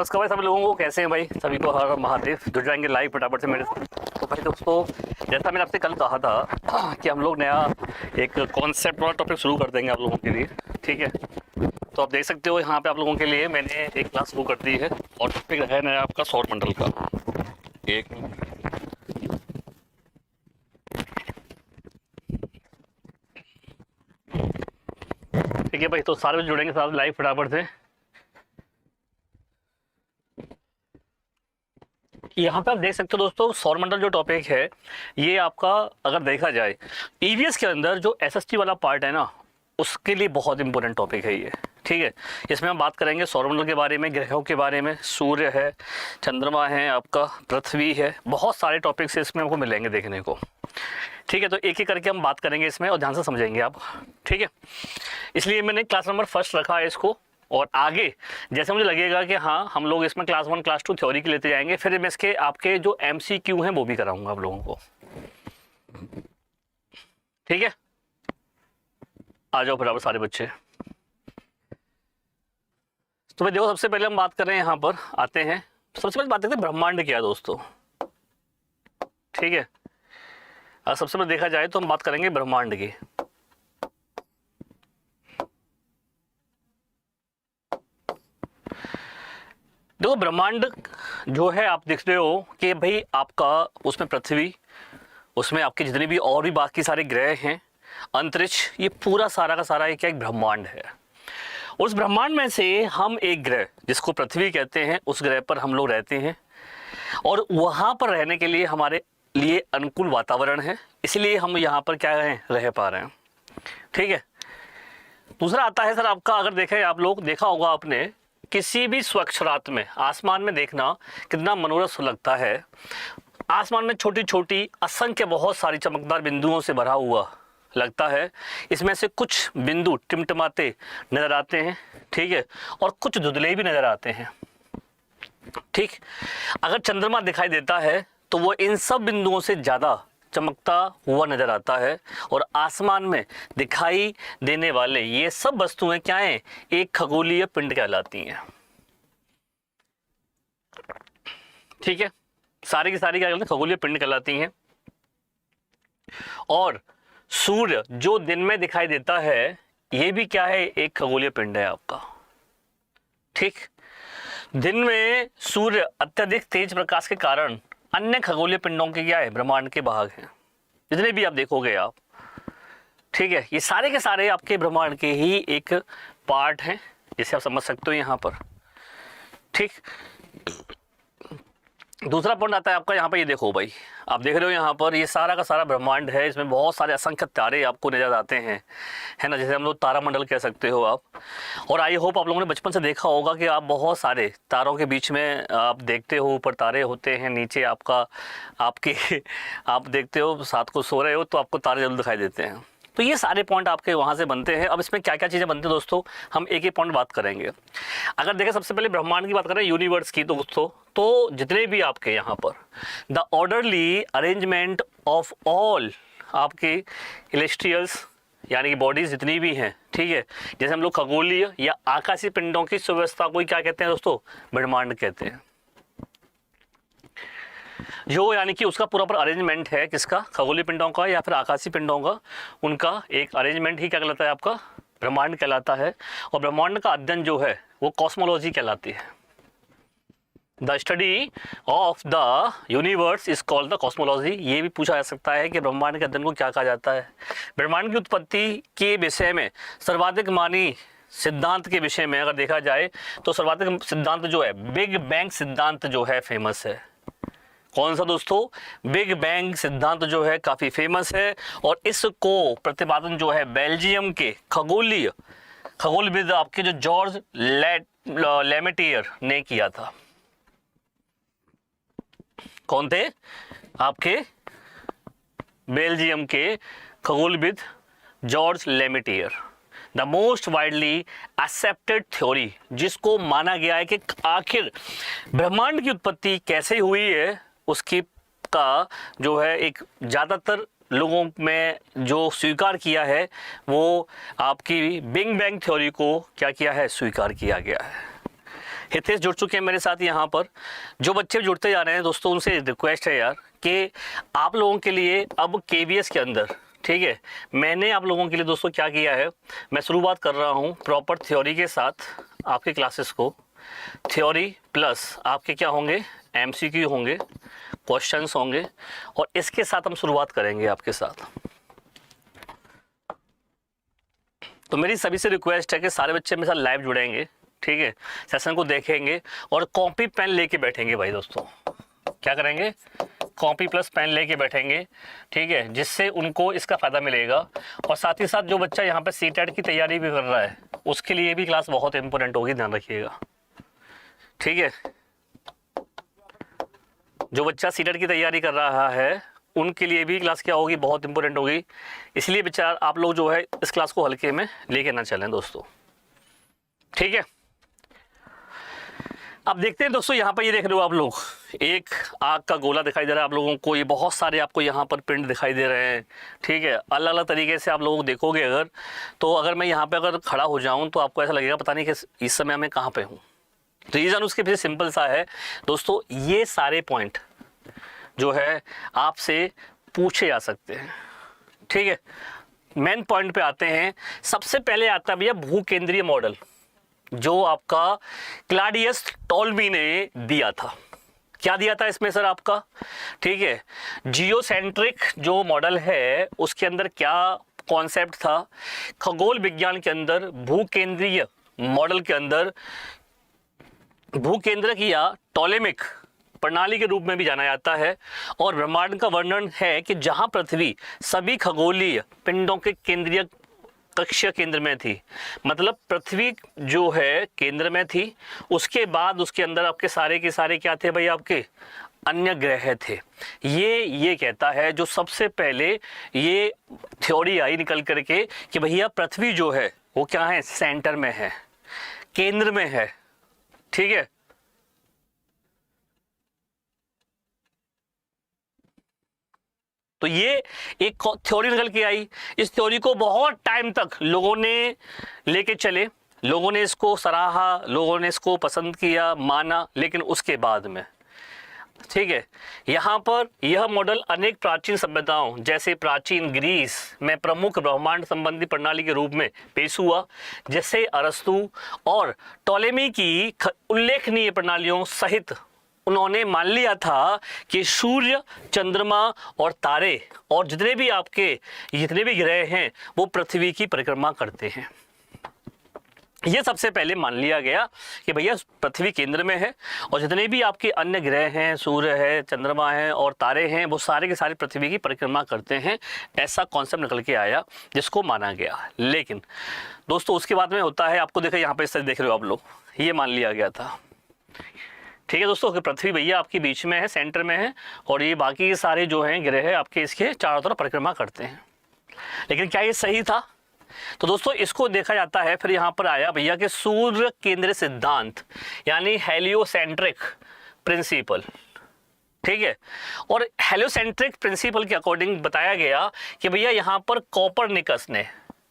नमस्कार भाई सभी लोगों को, कैसे हैं भाई? सभी को हर हर महादेव। जुड़ जाएंगे लाइव फटाफट से मेरे साथ। तो भाई दोस्तों, जैसा मैंने आपसे कल कहा था कि हम लोग नया एक कॉन्सेप्ट वाला टॉपिक शुरू कर देंगे आप लोगों के लिए, ठीक है? तो आप देख सकते हो यहाँ पे आप लोगों के लिए मैंने एक क्लास शुरू कर दी है और टॉपिक है नया आपका सौर मंडल का। एक मिनट, ठीक है भाई? तो सारे जुड़ेंगे साथ लाइव फटाफट से। यहाँ पे आप देख सकते हो दोस्तों, सौरमंडल जो टॉपिक है ये आपका अगर देखा जाए ईवीएस के अंदर जो एसएसटी वाला पार्ट है ना, उसके लिए बहुत इंपॉर्टेंट टॉपिक है ये, ठीक है? इसमें हम बात करेंगे सौरमंडल के बारे में, ग्रहों के बारे में, सूर्य है, चंद्रमा है, आपका पृथ्वी है, बहुत सारे टॉपिक्स इसमें आपको मिलेंगे देखने को, ठीक है? तो एक एक करके हम बात करेंगे इसमें और ध्यान से समझेंगे आप, ठीक है? इसलिए मैंने क्लास नंबर फर्स्ट रखा है इसको। और आगे जैसे मुझे लगेगा कि हाँ हम लोग इसमें क्लास 1 क्लास 2 थ्योरी के लेते जाएंगे, फिर मैं इसके आपके जो एमसीक्यू हैं वो भी कराऊंगा आप लोगों को, ठीक है? आ जाओ बराबर सारे बच्चे। तो भाई देखो, सबसे पहले हम बात कर रहे हैं, यहाँ पर आते हैं, सबसे पहले बात करते हैं ब्रह्मांड क्या है दोस्तों, ठीक है? अगर सबसे पहले देखा जाए तो हम बात करेंगे ब्रह्मांड की। देखो ब्रह्मांड जो है आप देख रहे हो कि भाई आपका उसमें पृथ्वी, उसमें आपके जितने भी और भी बाकी सारे ग्रह हैं, अंतरिक्ष, ये पूरा सारा का सारा एक ब्रह्मांड है। उस ब्रह्मांड में से हम एक ग्रह जिसको पृथ्वी कहते हैं, उस ग्रह पर हम लोग रहते हैं और वहाँ पर रहने के लिए हमारे लिए अनुकूल वातावरण है, इसलिए हम यहाँ पर क्या रह पा रहे हैं, ठीक है? दूसरा आता है सर आपका, अगर देखें आप लोग, देखा होगा आपने किसी भी स्वच्छ रात में आसमान में देखना कितना मनोरम लगता है। आसमान में छोटी छोटी असंख्य बहुत सारी चमकदार बिंदुओं से भरा हुआ लगता है। इसमें से कुछ बिंदु टिमटिमाते नजर आते हैं, ठीक है? और कुछ धुंधले भी नजर आते हैं, ठीक? अगर चंद्रमा दिखाई देता है तो वो इन सब बिंदुओं से ज़्यादा चमकता हुआ नजर आता है। और आसमान में दिखाई देने वाले ये सब वस्तुएं क्या हैं? एक खगोलीय पिंड कहलाती हैं, ठीक है? सारी की सारी क्या कहलाती हैं? खगोलीय पिंड कहलाती हैं। और सूर्य जो दिन में दिखाई देता है ये भी क्या है? एक खगोलीय पिंड है आपका, ठीक? दिन में सूर्य अत्यधिक तेज प्रकाश के कारण अन्य खगोलीय पिंडों के क्या है? ब्रह्मांड के भाग हैं, जितने भी आप देखोगे आप, ठीक है? ये सारे के सारे आपके ब्रह्मांड के ही एक पार्ट हैं, जिसे आप समझ सकते हो यहाँ पर, ठीक? दूसरा पॉइंट आता है आपका यहाँ पर, ये देखो भाई, आप देख रहे हो यहाँ पर ये सारा का सारा ब्रह्मांड है, इसमें बहुत सारे असंख्य तारे आपको नजर आते हैं, है ना? जैसे हम लोग तारामंडल कह सकते हो आप। और आई होप आप लोगों ने बचपन से देखा होगा कि आप बहुत सारे तारों के बीच में आप देखते हो, ऊपर तारे होते हैं, नीचे आपका आपके आप देखते हो साथ को सो रहे हो तो आपको तारे जरूर दिखाई देते हैं। तो ये सारे पॉइंट आपके वहाँ से बनते हैं। अब इसमें क्या क्या चीज़ें बनती हैं दोस्तों, हम एक एक पॉइंट बात करेंगे। अगर देखें सबसे पहले ब्रह्मांड की बात करें, यूनिवर्स की, तो दोस्तों तो जितने भी आपके यहाँ पर the orderly arrangement of all आपके इलेस्ट्रियल्स यानी कि बॉडीज जितनी भी हैं, ठीक है? जैसे हम लोग खगोलीय या आकाशीय पिंडों की सुव्यवस्था को क्या कहते हैं दोस्तों? ब्रह्मांड कहते हैं। जो यानी कि उसका पूरा अरेंजमेंट है, किसका? खगोलीय पिंडों का या फिर आकाशीय पिंडों का, उनका एक अरेंजमेंट ही क्या कहलाता है? आपका ब्रह्मांड कहलाता है। और ब्रह्मांड का अध्ययन जो है वो कॉस्मोलॉजी कहलाती है। The study of the universe is called the cosmology. ये भी पूछा जा सकता है कि ब्रह्मांड के अध्ययन को क्या कहा जाता है। ब्रह्मांड की उत्पत्ति के विषय में सर्वाधिक मानी सिद्धांत के विषय में अगर देखा जाए तो सर्वाधिक सिद्धांत जो है बिग बैंग सिद्धांत जो है फेमस है। कौन सा दोस्तों? बिग बैंग सिद्धांत जो है काफ़ी फेमस है। और इसको प्रतिपादन जो है बेल्जियम के खगोलविद आपके जो जॉर्ज लेमेटियर ने किया था। कौन थे? आपके बेल्जियम के खगोलविद George Lemaitre. The most widely accepted theory, जिसको माना गया है कि आखिर ब्रह्मांड की उत्पत्ति कैसे हुई है, उसकी का जो है एक ज़्यादातर लोगों में जो स्वीकार किया है वो आपकी बिग बैंग थ्योरी को क्या किया है? स्वीकार किया गया है। हितेश जुड़ चुके हैं मेरे साथ यहाँ पर। जो बच्चे जुड़ते जा रहे हैं दोस्तों, उनसे रिक्वेस्ट है यार कि आप लोगों के लिए अब केवीएस के अंदर, ठीक है, मैंने आप लोगों के लिए दोस्तों क्या किया है, मैं शुरुआत कर रहा हूँ प्रॉपर थ्योरी के साथ आपके क्लासेस को। थ्योरी प्लस आपके क्या होंगे, एमसीक्यू होंगे, क्वेश्चंस होंगे, और इसके साथ हम शुरुआत करेंगे आपके साथ। तो मेरी सभी से रिक्वेस्ट है कि सारे बच्चे मेरे साथ लाइव जुड़ेंगे, ठीक है, सेशन को देखेंगे और कॉपी पेन लेके बैठेंगे भाई दोस्तों। क्या करेंगे, कॉपी प्लस पेन लेके बैठेंगे, ठीक है, जिससे उनको इसका फ़ायदा मिलेगा। और साथ ही साथ जो बच्चा यहाँ पे सीटेट की तैयारी भी कर रहा है, उसके लिए भी क्लास बहुत इंपॉर्टेंट होगी, ध्यान रखिएगा, ठीक है। जो बच्चा सीटेट की तैयारी कर रहा है उनके लिए भी क्लास क्या होगी, बहुत इंपॉर्टेंट होगी। इसलिए विचार आप लोग जो है इस क्लास को हल्के में लेके ना चलें दोस्तों, ठीक है। अब देखते हैं दोस्तों, यहाँ पर ये देख रहे हो आप लोग, एक आग का गोला दिखाई दे रहा है आप लोगों को, ये बहुत सारे आपको यहाँ पर प्रिंट दिखाई दे रहे हैं, ठीक है। अलग अलग तरीके से आप लोग देखोगे अगर, तो अगर मैं यहाँ पे अगर खड़ा हो जाऊँ तो आपको ऐसा लगेगा पता नहीं कि इस समय मैं कहाँ पे हूँ। रीज़न उसके पीछे सिंपल सा है दोस्तों, ये सारे पॉइंट जो है आपसे पूछे जा सकते हैं, ठीक है। मेन पॉइंट पे आते हैं। सबसे पहले आता है भैया भूकेंद्रीय मॉडल, जो आपका क्लॉडियस टॉल्मी ने दिया था। क्या दिया था इसमें सर आपका, ठीक है, जियोसेंट्रिक जो मॉडल है उसके अंदर क्या कॉन्सेप्ट था, खगोल विज्ञान के अंदर भूकेंद्रीय मॉडल के अंदर भूकेंद्रक या टॉलेमिक प्रणाली के रूप में भी जाना जाता है। और ब्रह्मांड का वर्णन है कि जहां पृथ्वी सभी खगोलीय पिंडों के केंद्रीय कक्षीय केंद्र में थी, मतलब पृथ्वी जो है केंद्र में थी, उसके बाद उसके अंदर आपके सारे के सारे क्या थे भाई, आपके अन्य ग्रह थे। ये कहता है जो सबसे पहले ये थ्योरी आई निकल करके कि भैया पृथ्वी जो है वो क्या है, सेंटर में है, केंद्र में है, ठीक है। तो ये एक थ्योरी निकल के आई। इस थ्योरी को बहुत टाइम तक लोगों ने लेके चले, लोगों ने इसको सराहा, लोगों ने इसको पसंद किया, माना, लेकिन उसके बाद में, ठीक है, यहाँ पर यह मॉडल अनेक प्राचीन सभ्यताओं जैसे प्राचीन ग्रीस में प्रमुख ब्रह्मांड संबंधी प्रणाली के रूप में पेश हुआ, जैसे अरस्तु और टॉलेमी की उल्लेखनीय प्रणालियों सहित उन्होंने मान लिया था कि सूर्य, चंद्रमा और तारे और जितने भी ग्रह हैं वो पृथ्वी की परिक्रमा करते हैं। ये सबसे पहले मान लिया गया कि भैया पृथ्वी केंद्र में है और जितने भी आपके अन्य ग्रह हैं, सूर्य है, चंद्रमा है और तारे हैं, वो सारे के सारे पृथ्वी की परिक्रमा करते हैं। ऐसा कॉन्सेप्ट निकल के आया जिसको माना गया। लेकिन दोस्तों उसके बाद में होता है, आपको देखो यहाँ पे इस तरह देख रहे हो आप लोग, ये मान लिया गया था, ठीक है दोस्तों, कि पृथ्वी भैया आपके बीच में है, सेंटर में है, और ये बाकी के सारे जो हैं ग्रह आपके इसके चारों तरफ परिक्रमा करते हैं। लेकिन क्या ये सही था? तो दोस्तों इसको देखा जाता है, फिर यहाँ पर आया भैया कि सूर्य केंद्र सिद्धांत, यानी हेलियोसेंट्रिक प्रिंसिपल, ठीक है। और हेलियोसेंट्रिक प्रिंसिपल के अकॉर्डिंग बताया गया कि भैया यहाँ पर कोपरनिकस ने,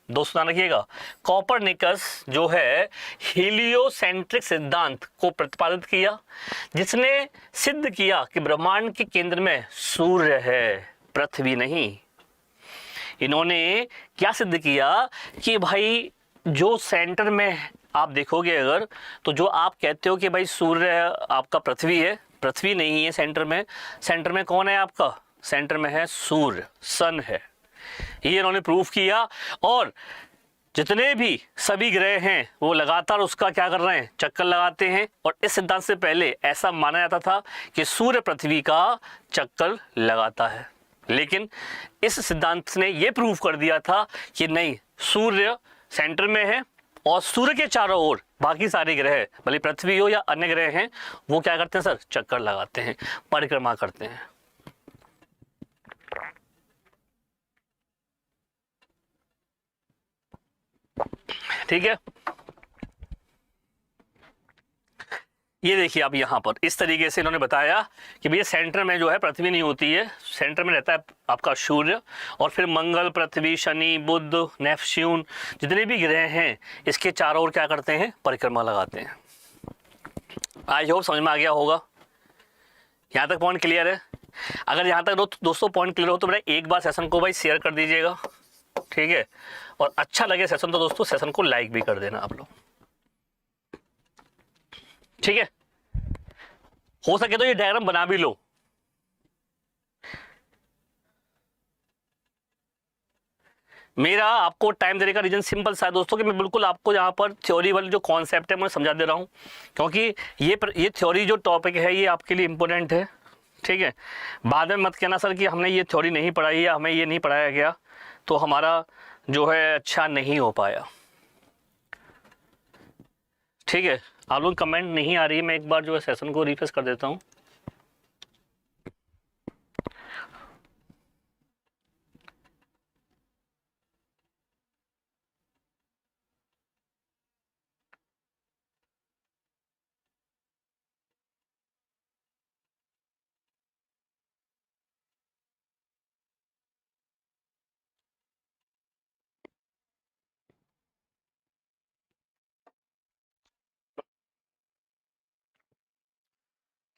दोस्तों ध्यान रखिएगा, कोपरनिकस जो है हीलियोसेंट्रिक सिद्धांत को प्रतिपादित किया, जिसने सिद्ध किया कि ब्रह्मांड के केंद्र में सूर्य है, पृथ्वी नहीं। इन्होंने क्या सिद्ध किया कि भाई जो सेंटर में आप देखोगे अगर, तो जो आप कहते हो कि भाई सूर्य आपका पृथ्वी है, पृथ्वी नहीं है सेंटर में। सेंटर में कौन है आपका? सेंटर में है सूर्य, सन है। ये इन्होंने प्रूफ किया। और जितने भी सभी ग्रह हैं वो लगातार उसका क्या कर रहे हैं? चक्कर लगाते हैं। और इस सिद्धांत से पहले ऐसा माना जाता था कि सूर्य पृथ्वी का चक्कर लगाता है, लेकिन इस सिद्धांत ने यह प्रूफ कर दिया था कि नहीं, सूर्य सेंटर में है और सूर्य के चारों ओर बाकी सारे ग्रह, भले पृथ्वी हो या अन्य ग्रह हैं, वो क्या करते हैं सर? चक्कर लगाते हैं, परिक्रमा करते हैं। ठीक है, ये देखिए आप यहाँ पर इस तरीके से इन्होंने बताया कि भैया सेंटर में जो है पृथ्वी नहीं होती है, सेंटर में रहता है आपका सूर्य, और फिर मंगल, पृथ्वी, शनि, बुध, नेपच्यून, जितने भी ग्रह हैं इसके चारों ओर क्या करते हैं? परिक्रमा लगाते हैं। आई होप समझ में आ गया होगा। यहाँ तक पॉइंट क्लियर है? अगर यहाँ तक दोस्तों पॉइंट क्लियर हो तो मेरा एक बार सेशन को भाई शेयर कर दीजिएगा, ठीक है। और अच्छा लगे सेशन तो दोस्तों सेशन को लाइक भी कर देना आप लोग, ठीक है। हो सके तो ये डायग्राम बना भी लो। मेरा आपको टाइम देने का रीजन सिंपल सा है दोस्तों कि मैं बिल्कुल आपको यहाँ पर थ्योरी वाली जो कॉन्सेप्ट है मैं समझा दे रहा हूँ, क्योंकि ये थ्योरी जो टॉपिक है ये आपके लिए इम्पोर्टेंट है, ठीक है। बाद में मत कहना सर कि हमने ये थ्योरी नहीं पढ़ाई या हमें ये नहीं पढ़ाया गया तो हमारा जो है अच्छा नहीं हो पाया, ठीक है। आप लोग कमेंट नहीं आ रही है, मैं एक बार जो है सेशन को रिफ्रेश कर देता हूँ।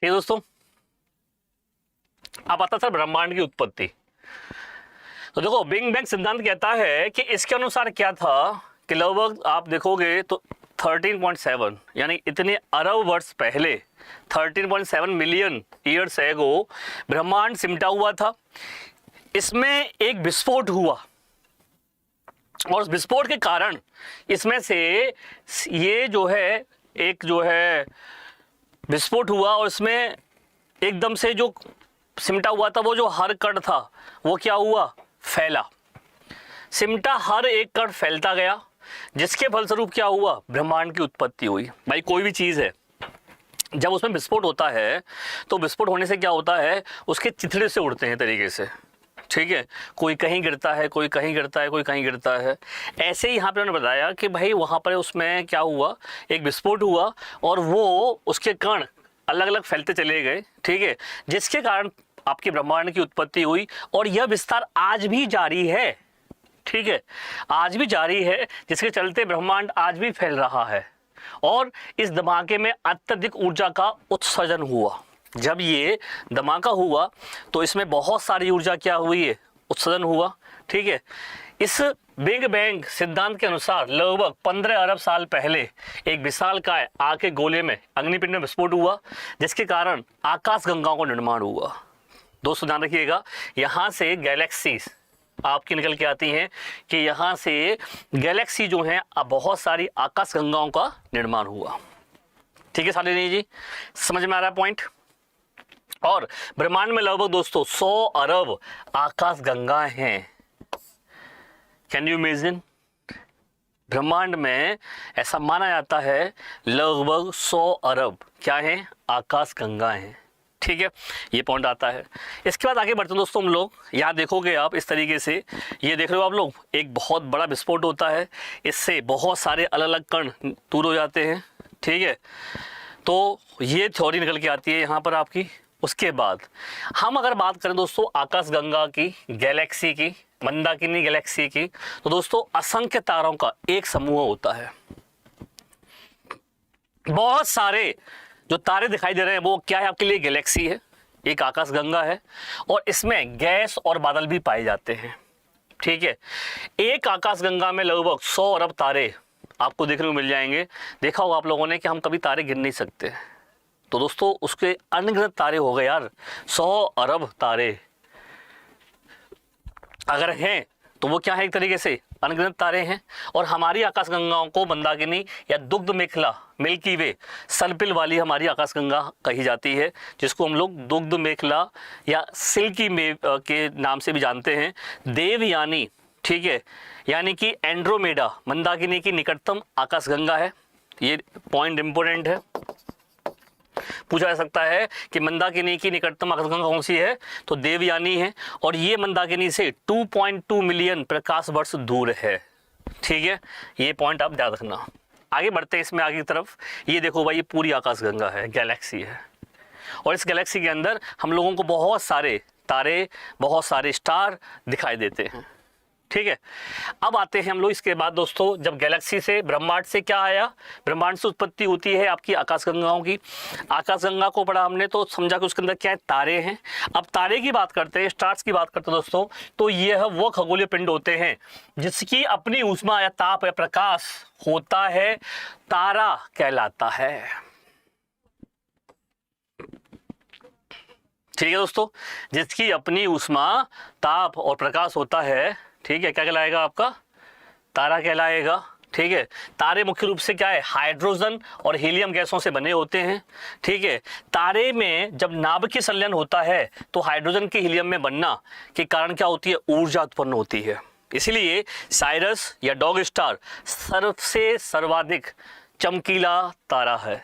ये दोस्तों अब आता सर ब्रह्मांड की उत्पत्ति। तो देखो बिग बैंग सिद्धांत कहता है कि इसके अनुसार क्या था कि लगभग आप देखोगे तो 13.7 यानी इतने अरब वर्ष पहले 13.7 मिलियन ईयर्स एगो ब्रह्मांड सिमटा हुआ था। इसमें एक विस्फोट हुआ और उस विस्फोट के कारण इसमें से ये जो है एक जो है विस्फोट हुआ और इसमें एकदम से जो सिमटा हुआ था वो जो हर कण था वो क्या हुआ, फैला। सिमटा हर एक कण फैलता गया, जिसके फलस्वरूप क्या हुआ, ब्रह्मांड की उत्पत्ति हुई। भाई कोई भी चीज़ है जब उसमें विस्फोट होता है तो विस्फोट होने से क्या होता है, उसके चिथड़े से उड़ते हैं तरीके से, ठीक है। कोई कहीं गिरता है, कोई कहीं गिरता है, कोई कहीं गिरता है। ऐसे ही यहाँ पे उन्होंने बताया कि भाई वहाँ पर उसमें क्या हुआ, एक विस्फोट हुआ और वो उसके कण अलग अलग फैलते चले गए, ठीक है, जिसके कारण आपकी ब्रह्मांड की उत्पत्ति हुई। और यह विस्तार आज भी जारी है, ठीक है, आज भी जारी है, जिसके चलते ब्रह्मांड आज भी फैल रहा है। और इस धमाके में अत्यधिक ऊर्जा का उत्सर्जन हुआ। जब ये धमाका हुआ तो इसमें बहुत सारी ऊर्जा क्या हुई है, उत्सर्जन हुआ, ठीक है। इस बिग बैंग सिद्धांत के अनुसार लगभग 15 अरब साल पहले एक विशालकाय आग के गोले में अग्निपिंड में विस्फोट हुआ, जिसके कारण आकाश गंगाओं का निर्माण हुआ। दोस्तों ध्यान रखिएगा, यहाँ से गैलेक्सीज आपकी निकल के आती हैं कि यहाँ से गैलेक्सी जो हैं अब बहुत सारी आकाश गंगाओं का निर्माण हुआ, ठीक है शालिनी जी, समझ में आ रहा है पॉइंट। और ब्रह्मांड में लगभग दोस्तों 100 अरब आकाश गंगा हैं। कैन यू इमेजिन, ब्रह्मांड में ऐसा माना जाता है लगभग 100 अरब क्या है, आकाश गंगा हैं, ठीक है। ये पॉइंट आता है। इसके बाद आगे बढ़ते हैं दोस्तों हम लोग। यहाँ देखोगे आप इस तरीके से, ये देख रहे हो आप लोग, एक बहुत बड़ा विस्फोट होता है, इससे बहुत सारे अलग अलग कण दूर हो जाते हैं, ठीक है। तो ये थ्योरी निकल के आती है यहाँ पर आपकी। उसके बाद हम अगर बात करें दोस्तों आकाशगंगा की, गैलेक्सी की, मंदाकिनी गैलेक्सी की, तो दोस्तों असंख्य तारों का एक समूह होता है। बहुत सारे जो तारे दिखाई दे रहे हैं वो क्या है आपके लिए, गैलेक्सी है, एक आकाशगंगा है और इसमें गैस और बादल भी पाए जाते हैं, ठीक है। एक आकाशगंगा में लगभग 100 अरब तारे आपको देखने को मिल जाएंगे। देखा होगा आप लोगों ने कि हम कभी तारे गिन नहीं सकते, तो दोस्तों उसके अनगिनत तारे हो गए यार, 100 अरब तारे अगर हैं तो वो क्या है, एक तरीके से अनगिनत तारे हैं। और हमारी आकाशगंगाओं को मंदाकिनी या दुग्ध मेखला, मिल्की वे, सल्पिल वाली हमारी आकाशगंगा कही जाती है, जिसको हम लोग दुग्ध मेखला या सिल्की में के नाम से भी जानते हैं। देवयानी, ठीक है, यानी कि एंड्रोमेडा मंदाकिनी की निकटतम आकाशगंगा है। ये पॉइंट इंपोर्टेंट है, पूछा जा सकता है कि मंदाकिनी की निकटतम आकाशगंगा कौन सी है, तो देवयानी है। और ये मंदाकिनी से 2.2 मिलियन प्रकाश वर्ष दूर है, ठीक है। ये पॉइंट आप याद रखना। आगे बढ़ते हैं इसमें आगे की तरफ। ये देखो भाई, ये पूरी आकाशगंगा है, गैलेक्सी है, और इस गैलेक्सी के अंदर हम लोगों को बहुत सारे तारे, बहुत सारे स्टार दिखाई देते हैं, ठीक है। अब आते हैं हम लोग इसके बाद दोस्तों, जब गैलेक्सी से ब्रह्मांड से क्या आया, ब्रह्मांड से उत्पत्ति होती है आपकी आकाशगंगाओं की। आकाशगंगा को पढ़ा हमने तो समझा कि उसके अंदर क्या है, तारे हैं। अब तारे की बात करते हैं, स्टार्स की बात करते हैं दोस्तों, तो यह वो खगोलीय पिंड होते हैं जिसकी अपनी ऊष्मा या ताप या प्रकाश होता है, तारा कहलाता है। ठीक है दोस्तों, जिसकी अपनी ऊष्मा ताप और प्रकाश होता है, ठीक है, क्या कहलाएगा आपका, तारा कहलाएगा। ठीक है, तारे मुख्य रूप से क्या है, हाइड्रोजन और हीलियम गैसों से बने होते हैं। ठीक है, तारे में जब नाभिकीय संलयन होता है तो हाइड्रोजन के हीलियम में बनना के कारण क्या होती है, ऊर्जा उत्पन्न होती है। इसलिए साइरस या डॉग स्टार सबसे सर्वाधिक चमकीला तारा है।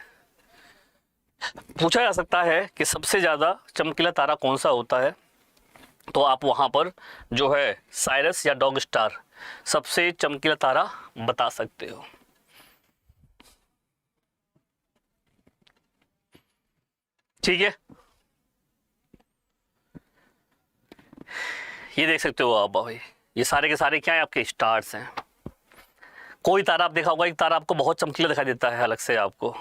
पूछा जा सकता है कि सबसे ज्यादा चमकीला तारा कौन सा होता है, तो आप वहां पर जो है साइरस या डॉग स्टार सबसे चमकीला तारा बता सकते हो। ठीक है, ये देख सकते हो आप भाई, ये सारे के सारे क्या है, आपके स्टार्स हैं। कोई तारा आप देखा होगा, एक तारा आपको बहुत चमकीला दिखाई देता है अलग से, आपको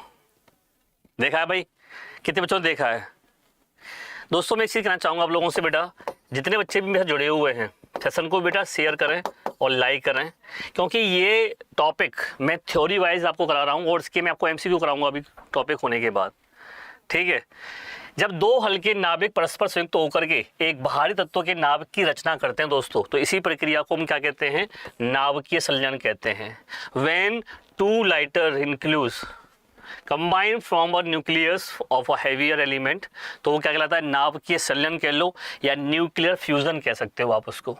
देखा है भाई, कितने बच्चों ने देखा है। दोस्तों मैं एक चीज़ कहना चाहूँगा आप लोगों से, बेटा जितने बच्चे भी मेरे साथ जुड़े हुए हैं सेशन को बेटा शेयर करें और लाइक करें, क्योंकि ये टॉपिक मैं थ्योरी वाइज आपको करा रहा हूँ और इसके मैं आपको एमसीक्यू कराऊंगा अभी टॉपिक होने के बाद। ठीक है, जब दो हल्के नाभिक परस्पर संयुक्त होकर के एक भारी तत्व के नाभिक की रचना करते हैं दोस्तों, तो इसी प्रक्रिया को हम क्या कहते हैं, नाभिकीय संलयन कहते हैं। When two lighter nucleus combine from a nucleus of a heavier element, तो वो क्या कहलाता है, नाभिकीय संलयन कह लो या न्यूक्लियर फ्यूजन कह सकते हो आप उसको।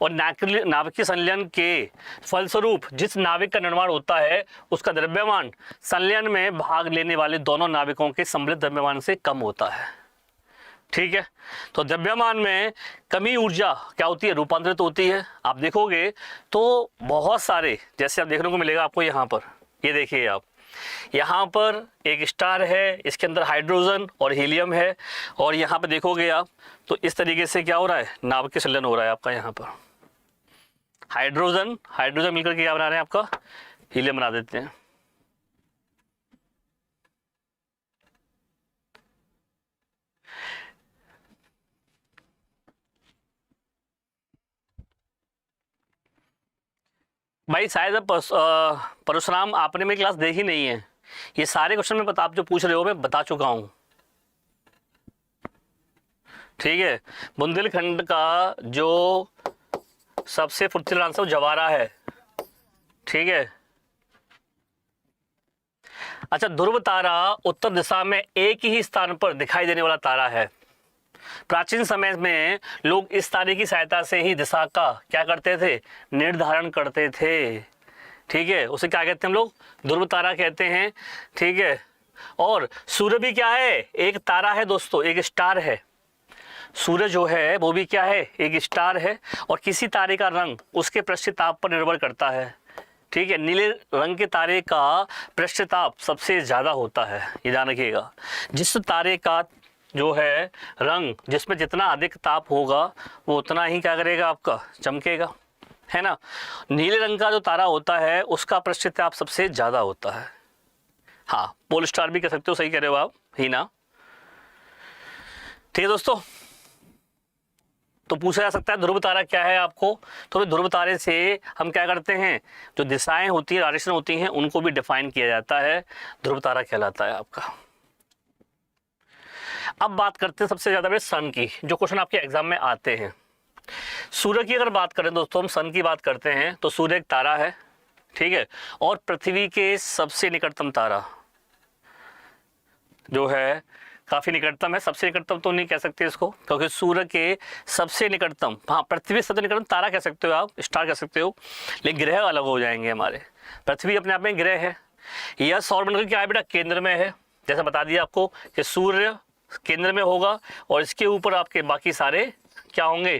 और नाभिकीय संलयन के फलस्वरूप जिस नाभिक का निर्माण होता है उसका द्रव्यमान संलयन में भाग लेने वाले दोनों नाभिकों के सम्मिलित द्रव्यमान से कम होता है। ठीक है, तो द्रव्यमान में कमी ऊर्जा क्या होती है, रूपांतरित होती है। आप देखोगे तो बहुत सारे, जैसे आप देखने को मिलेगा आपको यहाँ पर, ये देखिए आप, यहाँ पर एक स्टार है, इसके अंदर हाइड्रोजन और हीलियम है, और यहाँ पे देखोगे आप तो इस तरीके से क्या हो रहा है, नाभिकीय संलयन हो रहा है आपका। यहाँ पर हाइड्रोजन मिलकर के क्या बना रहे हैं, आपका हीलियम बना देते हैं। भाई शायद परशुराम आपने मेरी क्लास देखी नहीं है, ये सारे क्वेश्चन में आप जो पूछ रहे हो मैं बता चुका हूँ। ठीक है, बुंदेलखंड का जो सबसे फुर्तीला आंसर जवारा है। ठीक है, अच्छा, ध्रुव तारा उत्तर दिशा में एक ही स्थान पर दिखाई देने वाला तारा है। प्राचीन समय में लोग इस तारे की सहायता से ही दिशा का क्या करते थे, निर्धारण करते थे। ठीक है, उसे क्या कहते हैं हम लोग, ध्रुव तारा कहते हैं। ठीक है, और सूर्य भी क्या है, एक तारा है दोस्तों, एक स्टार है। सूर्य जो है वो भी क्या है, एक स्टार है, और किसी तारे का रंग उसके पृष्ठताप पर निर्भर करता है। ठीक है, नीले रंग के तारे का पृष्ठताप सबसे ज्यादा होता है, ये ध्यान रखिएगा। जिस तारे का जो है रंग, जिसमें जितना अधिक ताप होगा वो उतना ही क्या करेगा, आपका चमकेगा, है ना। नीले रंग का जो तारा होता है उसका पृष्ठताप सबसे ज्यादा होता है। हाँ, पोल स्टार भी कह सकते हो, सही कह रहे हो आप, ही ना। ठीक है दोस्तों, तो पूछा जा सकता है ध्रुव तारा क्या है आपको, तो ध्रुव तारे से हम क्या करते हैं, जो दिशाएं होती है, डायरेक्शन होती हैं, उनको भी डिफाइन किया जाता है, ध्रुव तारा कहलाता है आपका। अब बात करते हैं सबसे ज्यादा सन की, जो क्वेश्चन आपके एग्जाम में आते हैं। सूर्य की अगर बात करें दोस्तों, हम सन की बात करते हैं तो सूर्य एक तारा है। ठीक है, और पृथ्वी के सबसे निकटतम तारा जो है काफी निकटतम है। सबसे निकटतम तो नहीं कह सकते इसको, क्योंकि सूर्य के सबसे निकटतम, हाँ पृथ्वी सबसे निकटतम तारा कह सकते हो आप, स्टार कह सकते हो, लेकिन ग्रह अलग हो जाएंगे हमारे। पृथ्वी अपने आप में ग्रह है। यह सौरमंडल क्या है बेटा, केंद्र में है। जैसा बता दिया आपको कि सूर्य केंद्र में होगा और इसके ऊपर आपके बाकी सारे क्या होंगे,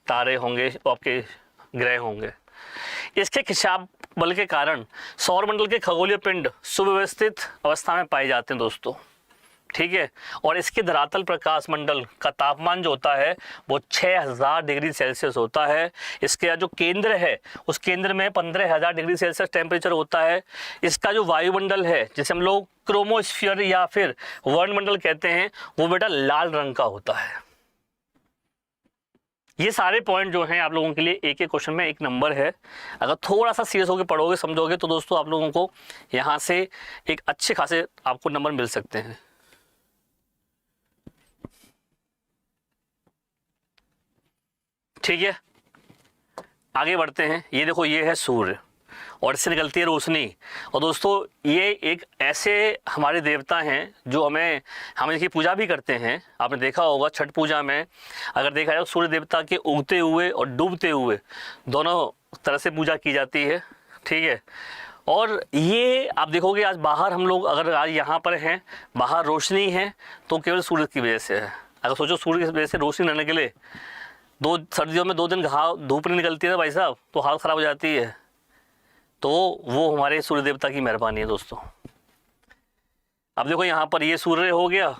तारे होंगे, आपके ग्रह होंगे। इसके खिंचाव बल के कारण सौरमंडल के खगोलीय पिंड सुव्यवस्थित अवस्था में पाए जाते हैं दोस्तों। ठीक है। और इसके धरातल प्रकाश मंडल का तापमान जो होता है वो 6000 डिग्री सेल्सियस होता है। इसके जो केंद्र है उस केंद्र में 15000 डिग्री सेल्सियस टेम्परेचर होता है। इसका जो वायुमंडल है जिसे हम लोग क्रोमोस्फीयर या फिर वर्णमंडल कहते हैं वो बेटा लाल रंग का होता है। ये सारे पॉइंट जो हैं आप लोगों के लिए एक एक क्वेश्चन में एक नंबर है। अगर थोड़ा सा सीरियस होकर पढ़ोगे समझोगे तो दोस्तों आप लोगों को यहाँ से एक अच्छे खासे आपको नंबर मिल सकते हैं। ठीक है, आगे बढ़ते हैं। ये देखो ये है सूर्य और इससे निकलती है रोशनी। और दोस्तों ये एक ऐसे हमारे देवता हैं जो हम इनकी पूजा भी करते हैं। आपने देखा होगा छठ पूजा में अगर देखा जाए सूर्य देवता के उगते हुए और डूबते हुए दोनों तरह से पूजा की जाती है। ठीक है, और ये आप देखोगे आज बाहर हम लोग अगर आज यहाँ पर हैं बाहर रोशनी है तो केवल सूर्य की वजह से है। अगर सोचो सूर्य की वजह से रोशनी न निकले, सर्दियों में 2 दिन धूप नहीं निकलती है ना भाई साहब तो हालत ख़राब हो जाती है। तो वो हमारे सूर्य देवता की मेहरबानी है दोस्तों। अब देखो यहाँ पर ये सूर्य हो गया,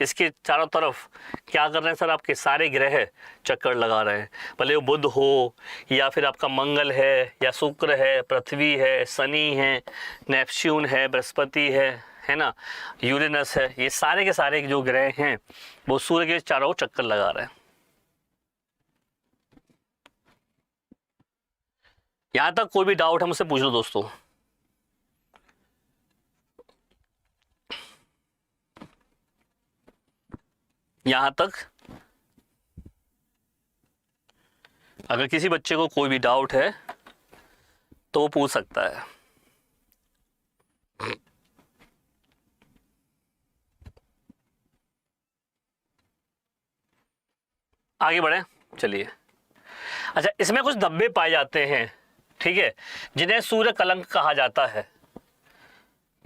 इसके चारों तरफ क्या कर रहे हैं सर, आपके सारे ग्रह चक्कर लगा रहे हैं। भले वो बुध हो या फिर आपका मंगल है या शुक्र है, पृथ्वी है, शनि है, नेपच्यून है, बृहस्पति है ना, यूरेनस है, ये सारे के सारे जो ग्रह हैं वो सूर्य के चारों चक्कर लगा रहे हैं। यहां तक कोई भी डाउट है मुझसे पूछ लो दोस्तों। यहां तक अगर किसी बच्चे को कोई भी डाउट है तो वो पूछ सकता है। आगे बढ़े, चलिए। अच्छा, इसमें कुछ धब्बे पाए जाते हैं, ठीक है, जिन्हें सूर्य कलंक कहा जाता है।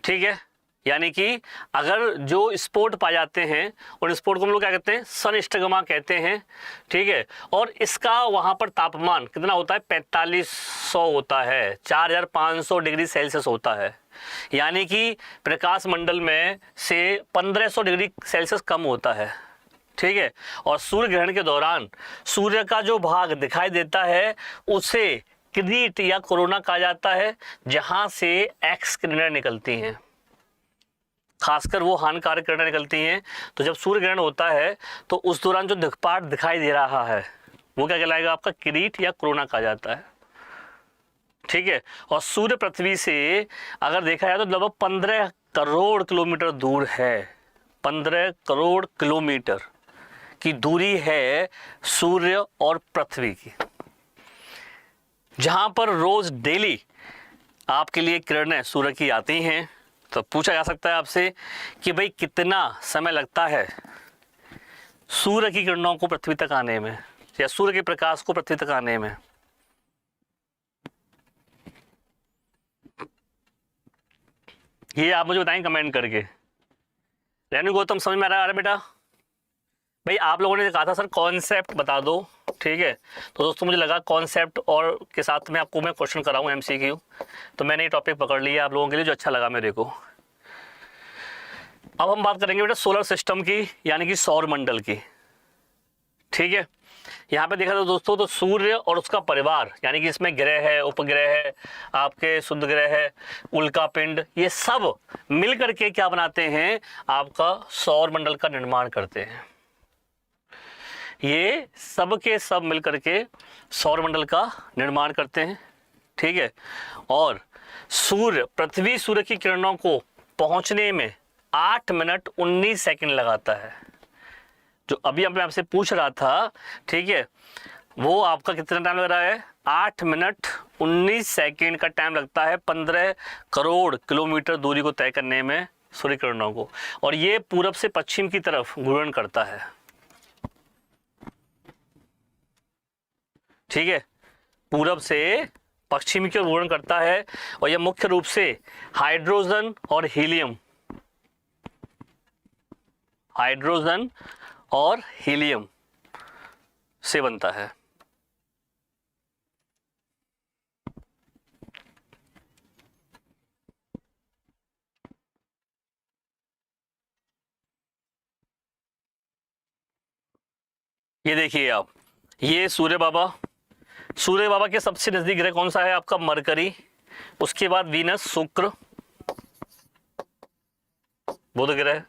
ठीक है, यानी कि अगर जो स्पॉट पाए जाते हैं उन स्पॉट को हम लोग क्या कहते हैं, सनस्टगमा कहते हैं। ठीक है, और इसका वहां पर तापमान कितना होता है, 4500 होता है, 4500 डिग्री सेल्सियस होता है। यानी कि प्रकाश मंडल में से 1500 डिग्री सेल्सियस कम होता है। ठीक है, और सूर्य ग्रहण के दौरान सूर्य का जो भाग दिखाई देता है उसे किरीट या कोरोना कहा जाता है, जहां से एक्स किरणें निकलती हैं, खासकर वो हानिकारक किरणें निकलती हैं। तो जब सूर्य ग्रहण होता है तो उस दौरान जो दिक्पाट दिखाई दे रहा है वो क्या कहलाएगा, आपका किरीट या कोरोना कहा जाता है। ठीक है, और सूर्य पृथ्वी से अगर देखा जाए तो लगभग 15 करोड़ किलोमीटर दूर है। 15 करोड़ किलोमीटर की दूरी है सूर्य और पृथ्वी की, जहां पर रोज डेली आपके लिए किरणें सूर्य की आती हैं। तो पूछा जा सकता है आपसे कि भाई कितना समय लगता है सूर्य की किरणों को पृथ्वी तक आने में या सूर्य के प्रकाश को पृथ्वी तक आने में। ये आप मुझे बताएं कमेंट करके। रेणु गौतम समझ में आ रहा है बेटा? भाई आप लोगों ने कहा था सर कॉन्सेप्ट बता दो, ठीक है, तो दोस्तों मुझे लगा कॉन्सेप्ट और के साथ में आपको मैं क्वेश्चन कराऊं एमसीक्यू, तो मैंने ये टॉपिक पकड़ लिया आप लोगों के लिए जो अच्छा लगा मेरे को। अब हम बात करेंगे बेटा सोलर सिस्टम की, यानी कि सौर मंडल की। ठीक है, यहाँ पे देखा तो दोस्तों तो सूर्य और उसका परिवार, यानी कि इसमें ग्रह है, उपग्रह है, आपके शुद्ध ग्रह है, उल्का पिंड, ये सब मिल करके क्या बनाते हैं, आपका सौर मंडल का निर्माण करते हैं। ये सब के सब मिल करके सौर मंडल का निर्माण करते हैं। ठीक है, और पृथ्वी सूर्य की किरणों को पहुंचने में 8 मिनट 19 सेकंड लगाता है। जो अभी मैं आपसे पूछ रहा था, ठीक है, वो आपका कितना टाइम लग रहा है, 8 मिनट 19 सेकंड का टाइम लगता है 15 करोड़ किलोमीटर दूरी को तय करने में सूर्य किरणों को। और ये पूरब से पश्चिम की तरफ घूर्णन करता है। ठीक है, पूरब से पश्चिम की ओर घूर्णन करता है, और यह मुख्य रूप से हाइड्रोजन और हीलियम से बनता है। ये देखिए आप, ये सूर्य बाबा के सबसे नजदीक ग्रह कौन सा है आपका? मरकरी, उसके बाद वीनस, शुक्र, बुध ग्रह,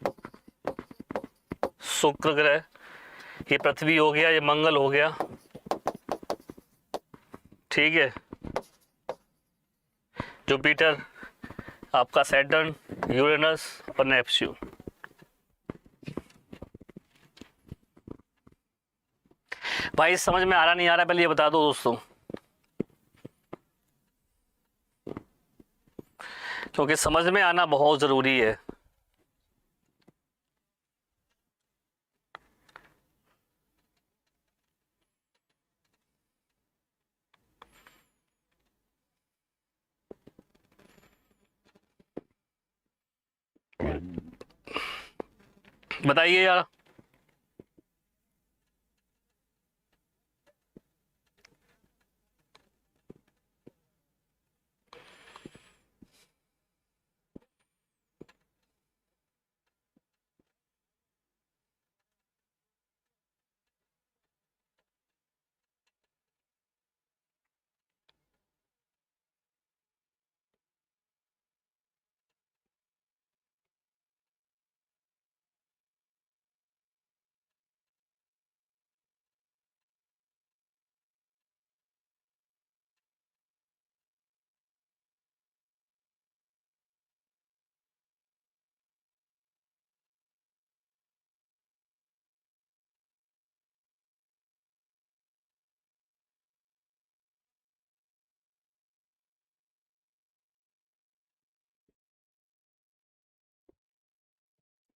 शुक्र ग्रह, ये पृथ्वी हो गया, ये मंगल हो गया, ठीक है, जुपिटर, आपका सैटर्न, यूरेनस और नेपच्यून। भाई समझ में आ रहा नहीं आ रहा, पहले ये बता दो दोस्तों, क्योंकि समझ में आना बहुत जरूरी है। बताइए यार।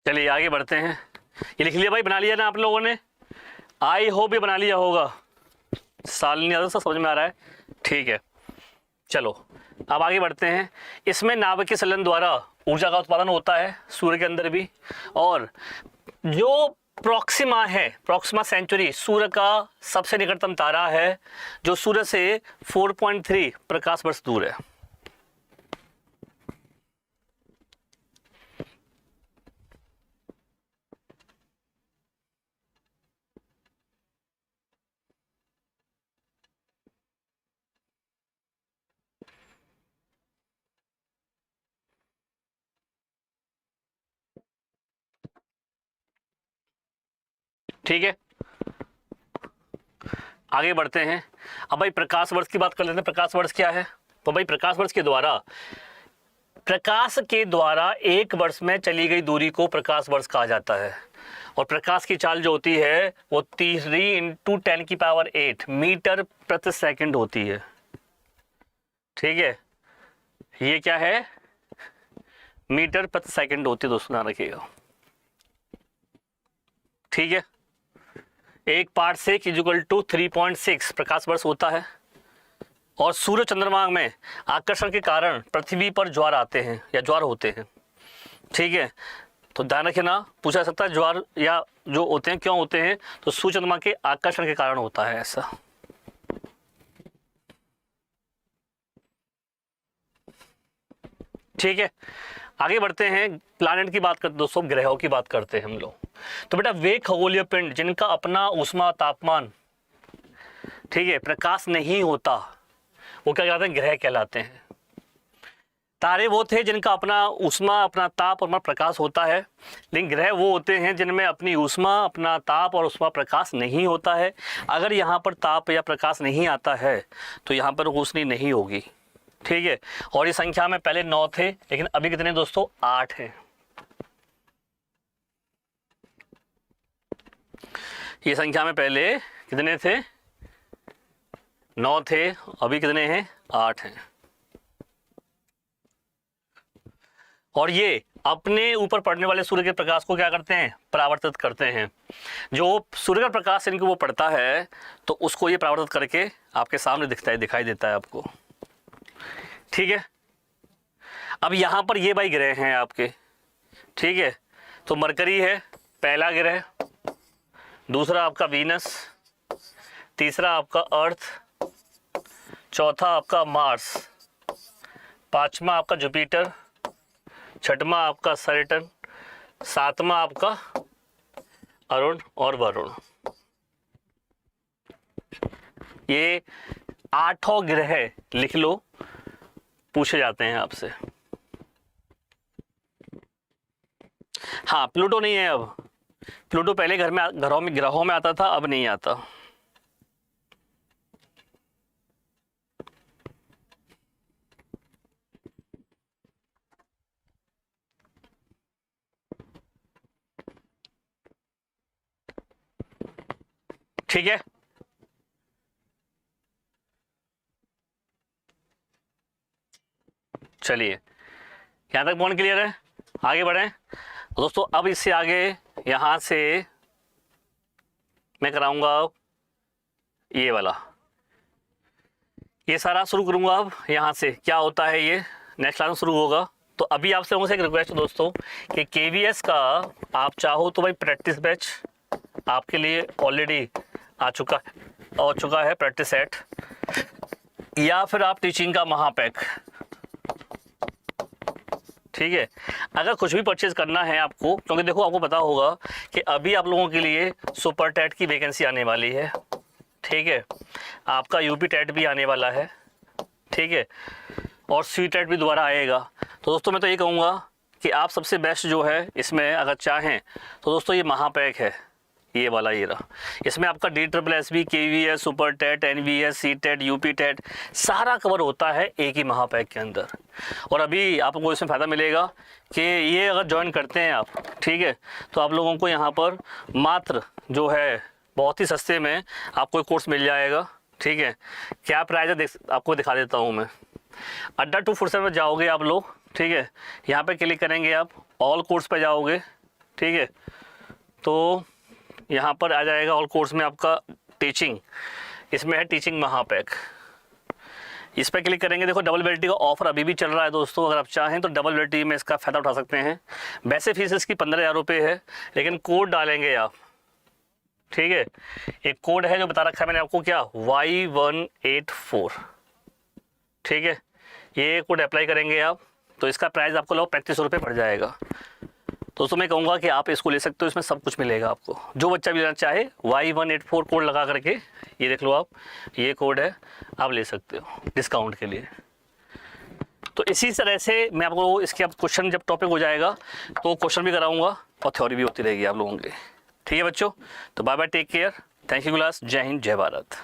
चलिए आगे बढ़ते हैं। ये लिख लिया भाई, बना लिया ना आप लोगों ने? आई होप ये बना लिया होगा। साल नहीं आता, समझ में आ रहा है? ठीक है, चलो अब आगे बढ़ते हैं। इसमें नाभिकीय संलयन द्वारा ऊर्जा का उत्पादन होता है सूर्य के अंदर भी। और जो प्रॉक्सिमा है, प्रॉक्सिमा सेंचुरी सूर्य का सबसे निकटतम तारा है, जो सूर्य से 4.3 प्रकाश वर्ष दूर है। ठीक है, आगे बढ़ते हैं। अब भाई प्रकाश वर्ष की बात कर लेते हैं। प्रकाश वर्ष क्या है? तो भाई प्रकाश वर्ष के द्वारा, प्रकाश के द्वारा एक वर्ष में चली गई दूरी को प्रकाश वर्ष कहा जाता है। और प्रकाश की चाल जो होती है वो 3 × 10⁸ मीटर प्रति सेकंड होती है। ठीक है, ये क्या है? मीटर प्रति सेकंड होती है दोस्तों, ध्यान रखिएगा। ठीक है, एक पार्ट 6 = 3.6 प्रकाश वर्ष होता है। और सूर्य चंद्रमा में आकर्षण के कारण पृथ्वी पर ज्वार आते हैं या ज्वार होते हैं। ठीक है, तो ध्यान रखना, पूछा जा सकता है ज्वार या जो होते हैं क्यों होते हैं, तो सूर्य चंद्रमा के आकर्षण के कारण होता है ऐसा। ठीक है, आगे बढ़ते हैं। प्लैनेट की बात करते दोस्तों, ग्रहों की बात करते हैं हम लोग। तो बेटा वे खगोलीय पिंड जिनका अपना ऊष्मा तापमान, ठीक है, प्रकाश नहीं होता, वो क्या कहलाते हैं? ग्रह कहलाते हैं। तारे वो थे जिनका अपना ऊष्मा, अपना ताप और अपना प्रकाश होता है। लेकिन ग्रह वो होते हैं जिनमें अपनी ऊष्मा, अपना ताप और ऊष्मा प्रकाश नहीं होता है। अगर यहाँ पर ताप या प्रकाश नहीं आता है तो यहाँ पर रोशनी नहीं होगी। ठीक है, और इस संख्या में पहले 9 थे, लेकिन अभी कितने दोस्तों? 8 हैं। ये संख्या में पहले कितने थे? 9 थे, अभी कितने हैं? 8 हैं। और ये अपने ऊपर पड़ने वाले सूर्य के प्रकाश को क्या करते हैं? परावर्तित करते हैं। जो सूर्य का प्रकाश इनके वो पड़ता है तो उसको ये परावर्तित करके आपके सामने दिखाई देता है आपको। ठीक है, अब यहाँ पर ये भाई ग्रह हैं आपके। ठीक है, तो मरकरी है पहला ग्रह, दूसरा आपका वीनस, तीसरा आपका अर्थ, चौथा आपका मार्स, पांचवा आपका जुपिटर, छठवां आपका सैटर्न, सातवां आपका अरुण और वरुण। ये 8 ग्रह लिख लो, पूछे जाते हैं आपसे। हाँ, प्लूटो नहीं है अब। प्लूटो पहले ग्रहों में आता था, अब नहीं आता। ठीक है, चलिए यहां तक पॉइंट क्लियर है, आगे बढ़ें। तो दोस्तों अब इससे आगे यहां से मैं कराऊंगा ये वाला, ये सारा शुरू करूंगा। अब यहां से क्या होता है ये नेक्स्ट क्लास में शुरू होगा। तो अभी आपसे लोगों से एक रिक्वेस्ट है दोस्तों कि केवीएस का आप चाहो तो भाई प्रैक्टिस बैच आपके लिए ऑलरेडी आ चुका है प्रैक्टिस सेट, या फिर आप टीचिंग का महापैक। ठीक है, अगर कुछ भी परचेज करना है आपको, क्योंकि देखो आपको पता होगा कि अभी आप लोगों के लिए सुपर टेट की वैकेंसी आने वाली है। ठीक है, आपका यूपी टेट भी आने वाला है। ठीक है, और सी टेट भी दोबारा आएगा। तो दोस्तों मैं तो ये कहूँगा कि आप सबसे बेस्ट जो है इसमें अगर चाहें तो दोस्तों ये महापैक है, ये वाला ये रहा। इसमें आपका DSSB, KVS, super TET, NVS, C TET, UP TET सारा कवर होता है एक ही महापैक के अंदर। और अभी आपको इसमें फ़ायदा मिलेगा कि ये अगर ज्वाइन करते हैं आप, ठीक है, तो आप लोगों को यहाँ पर मात्र जो है बहुत ही सस्ते में आपको एक कोर्स मिल जाएगा। ठीक है, क्या प्राइस है आपको दिखा देता हूँ मैं। अड्डा 247 में जाओगे आप लोग, ठीक है, यहाँ पे क्लिक करेंगे आप, ऑल कोर्स पे जाओगे। ठीक है, तो यहाँ पर आ जाएगा ऑल कोर्स में आपका टीचिंग, इसमें है टीचिंग महापैक। इस पर क्लिक करेंगे, देखो डबल वैलिडिटी का ऑफर अभी भी चल रहा है दोस्तों। अगर आप चाहें तो डबल वैलिडिटी में इसका फ़ायदा उठा सकते हैं। वैसे फीस इसकी 15,000 रुपये है, लेकिन कोड डालेंगे आप। ठीक है, एक कोड है जो बता रखा है मैंने आपको, क्या Y184। ठीक है, ये कोड अप्लाई करेंगे आप तो इसका प्राइस आपको लगभग 3500 रुपये पड़ जाएगा। दोस्तों मैं कहूँगा कि आप इसको ले सकते हो, इसमें सब कुछ मिलेगा आपको। जो बच्चा भी लेना चाहे Y184 कोड लगा करके, ये देख लो आप, ये कोड है, आप ले सकते हो डिस्काउंट के लिए। तो इसी तरह से मैं आपको इसके अब क्वेश्चन जब टॉपिक हो जाएगा तो क्वेश्चन भी कराऊंगा और थ्योरी भी होती रहेगी आप लोगों की। ठीक है बच्चों, तो bye bye, take care, thank you class, जय हिंद, जय भारत।